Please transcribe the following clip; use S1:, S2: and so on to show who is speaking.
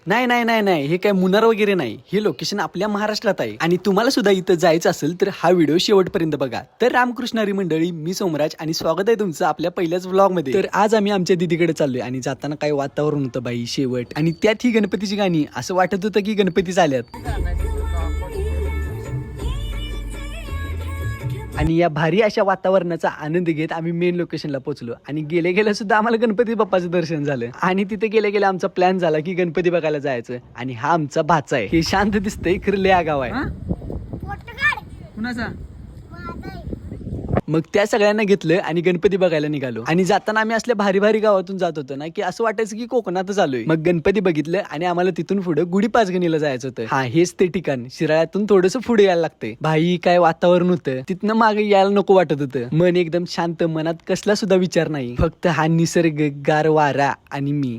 S1: नाही नाही नाही नाही, हे काय मुन्नार वगैरे नाही, हे लोकेशन आपल्या महाराष्ट्रात आहे. आणि तुम्हाला सुद्धा इथं जायचं असेल तर हा व्हिडिओ शेवटपर्यंत बघा. तर रामकृष्णारी मंडळी, मी सोमराज आणि स्वागत आहे तुमचं आपल्या पहिल्याच व्लॉग मध्ये. तर आज आम्ही आमच्या दीदीकडे चाललोय आणि जाताना काय वातावरण होतं बाई शेवट, आणि त्यात ही गणपतीची गाणी, असं वाटत होतं की गणपतीच आल्यात. आणि या भारी अशा वातावरणाचा आनंद घेत आम्ही मेन लोकेशनला पोहोचलो. आणि गेले गेले सुद्धा आम्हाला गणपती बाप्पाचं दर्शन झालं. आणि तिथे गेले गेले आमचा प्लॅन झाला की गणपती बघायला जायचं. आणि हा आमचा भाचा आहे. हे शांत दिसतंय खरं लय आगाव आहे.
S2: कुणाचा?
S1: मग त्या सगळ्यांना घेतलं आणि गणपती बघायला निघालो. आणि जाताना आम्ही असल्या भारी भारी गावातून जात होतो ना की असं वाटायचं की कोकणातच आलोय. मग गणपती बघितलं आणि आम्हाला तिथून पुढे गुढी पाचगणीला जायचं होतं. हा, हेच ते ठिकाण. शिराळ्यातून थोडस पुढे यायला लागतंय. भाई काय वातावरण होतं, तिथनं मागे यायला नको वाटत होतं. मन एकदम शांत, मनात कसला सुद्धा विचार नाही, फक्त हा निसर्ग, गार वारा आणि मी.